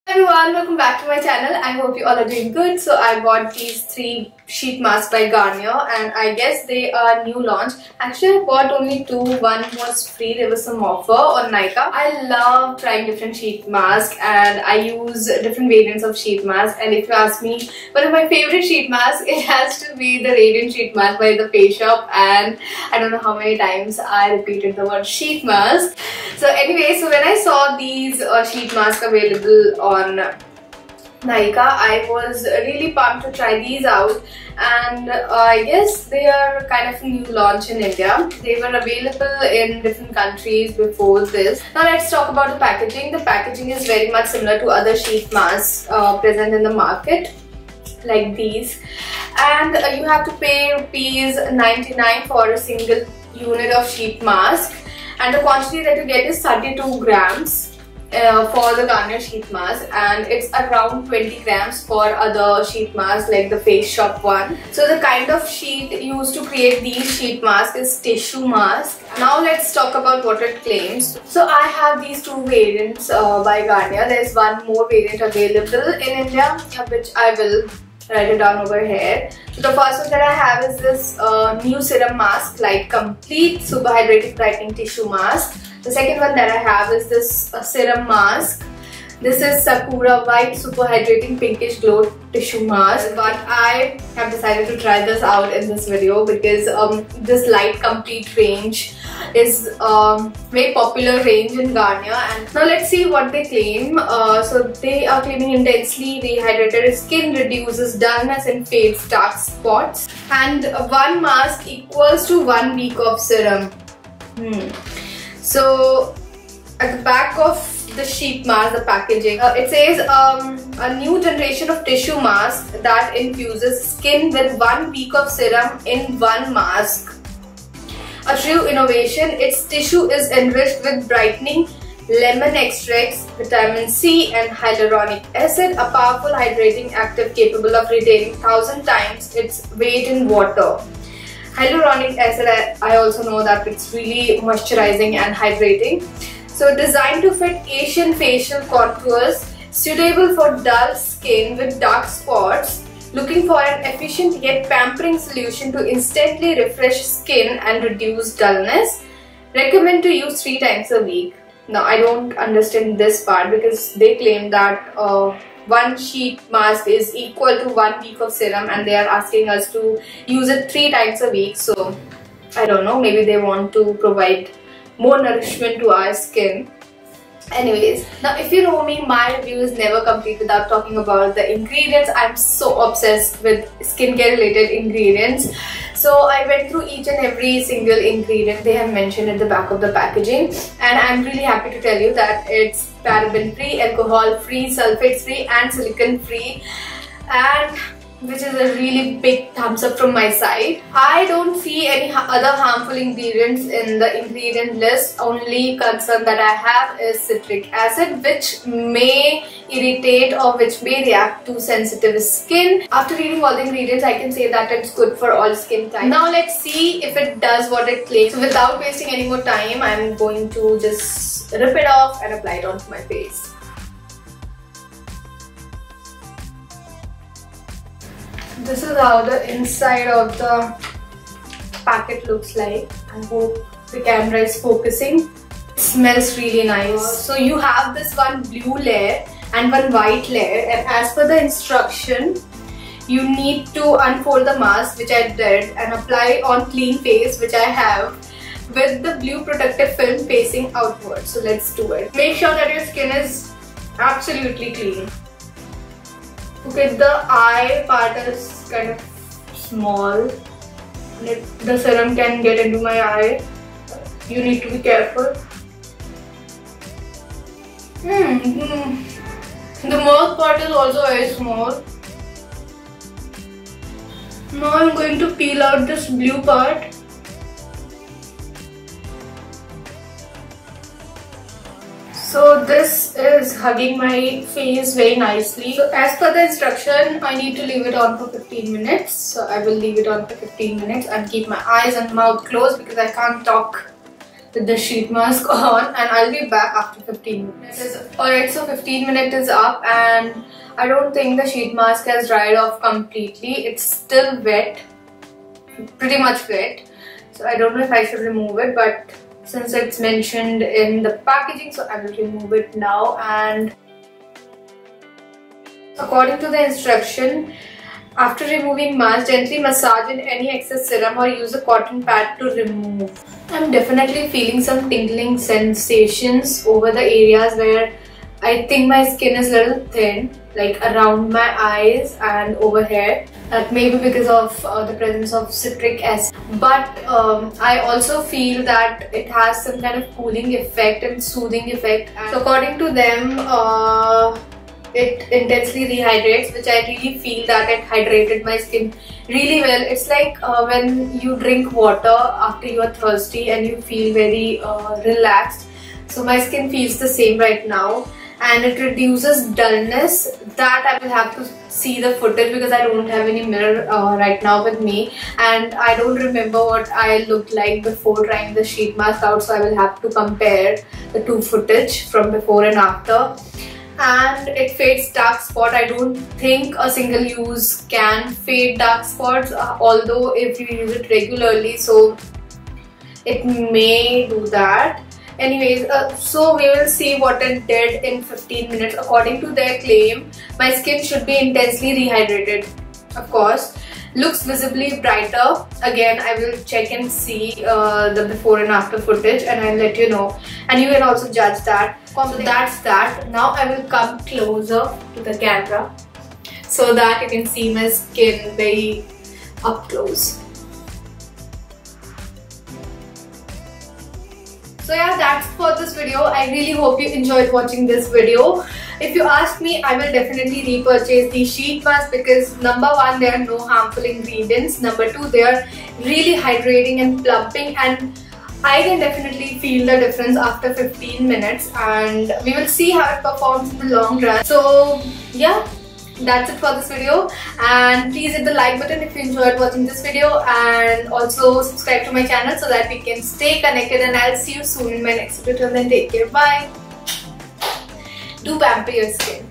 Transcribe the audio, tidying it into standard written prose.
Everyone, welcome back to my channel. I hope you all are doing good. So I bought these 3 sheet masks by Garnier and I guess they are new launch. Actually I bought only 2. One was free. There was some offer on Nykaa. I love trying different sheet masks and I use different variants of sheet masks, and if you ask me one of my favorite sheet masks, it has to be the Radiant sheet mask by the Face Shop, and I don't know how many times I repeated the word sheet mask. So anyway, so when I saw these sheet masks available on Nykaa, I was really pumped to try these out, and I guess they are kind of a new launch in India. They were available in different countries before this. Now let's talk about the packaging. The packaging is very much similar to other sheet masks present in the market, like these, and you have to pay ₹99 for a single unit of sheet mask, and the quantity that you get is 32 grams. For the Garnier sheet mask, and it's around 20 grams for other sheet masks like the Face Shop one. So the kind of sheet used to create these sheet masks is tissue mask. Now let's talk about what it claims. So I have these 2 variants by Garnier. There's one more variant available in India, which I will write it down over here. So the first one that I have is this new serum mask, like complete super hydrating brightening tissue mask. The second one that I have is this serum mask. This is Sakura White Super Hydrating Pinkish Glow Tissue Mask. But I have decided to try this out in this video because this light complete range is very popular range in Garnier. And now let's see what they claim. So they are claiming intensely rehydrated skin, reduces dullness and fades dark spots. And one mask equals to 1 week of serum. So at the back of the sheet mask, the packaging, it says a new generation of tissue mask that infuses skin with 1 week of serum in one mask. A true innovation. Its tissue is enriched with brightening lemon extracts, vitamin C and hyaluronic acid, a powerful hydrating active capable of retaining 1,000 times its weight in water. Hyaluronic acid, I also know that it's really moisturizing and hydrating. So designed to fit Asian facial contours, suitable for dull skin with dark spots, looking for an efficient yet pampering solution to instantly refresh skin and reduce dullness. Recommend to use 3 times a week. Now I don't understand this part because they claim that one sheet mask is equal to 1 week of serum, and they are asking us to use it 3 times a week. So I don't know, maybe they want to provide more nourishment to our skin. Anyways, now if you know me, my review is never complete without talking about the ingredients. I'm so obsessed with skincare related ingredients. So I went through each and every single ingredient they have mentioned at the back of the packaging, and I'm really happy to tell you that it's paraben free, alcohol free, sulfates free and silicone free, and which is a really big thumbs up from my side. I don't see any other harmful ingredients in the ingredient list. Only concern that I have is citric acid, which may irritate or which may react to sensitive skin. After reading all the ingredients, I can say that it's good for all skin types. Now let's see if it does what it claims. So without wasting any more time, I'm going to just rip it off and apply it onto my face. This is how the inside of the packet looks like. I hope the camera is focusing. It smells really nice. So you have this one blue layer and one white layer, and as per the instruction, you need to unfold the mask, which I did, and apply on clean face, which I have, with the blue protective film facing outward. So let's do it. Make sure that your skin is absolutely clean. Okay, the eye part is kind of small. The serum can get into my eye. You need to be careful. The mouth part is also very small. Now I'm going to peel out this blue part. So this is hugging my face very nicely. So as per the instruction, I need to leave it on for 15 minutes. So I will leave it on for 15 minutes and keep my eyes and mouth closed because I can't talk with the sheet mask on, and I'll be back after 15 minutes. Alright, so 15 minutes is up and I don't think the sheet mask has dried off completely. It's still wet, pretty much wet. So I don't know if I should remove it, but since it's mentioned in the packaging, so I will remove it now. And according to the instruction, after removing mask, gently massage in any excess serum or use a cotton pad to remove. I'm definitely feeling some tingling sensations over the areas where I think my skin is a little thin, like around my eyes and over here. That may be because of the presence of citric acid. But I also feel that it has some kind of cooling effect and soothing effect. And so according to them, it intensely rehydrates, which I really feel that it hydrated my skin really well. It's like when you drink water after you are thirsty and you feel very relaxed. So my skin feels the same right now. And it reduces dullness. That I will have to see the footage because I don't have any mirror right now with me, and I don't remember what I looked like before trying the sheet mask out, so I will have to compare the two footage from before and after. And it fades dark spot. I don't think a single use can fade dark spots, although if you use it regularly, so it may do that. Anyways, so we will see what it did in 15 minutes. According to their claim, my skin should be intensely rehydrated. Of course, looks visibly brighter. Again, I will check and see the before and after footage, and I'll let you know. And you can also judge that. So that's that. Now I will come closer to the camera so that you can see my skin very up close. So yeah, that's for this video. I really hope you enjoyed watching this video. If you ask me, I will definitely repurchase the sheet mask because number one, there are no harmful ingredients. Number two, they are really hydrating and plumping, and I can definitely feel the difference after 15 minutes, and we will see how it performs in the long run. So yeah, that's it for this video, and please hit the like button if you enjoyed watching this video, and also subscribe to my channel so that we can stay connected, and I'll see you soon in my next video. Till then, take care, bye. Do pamper your skin.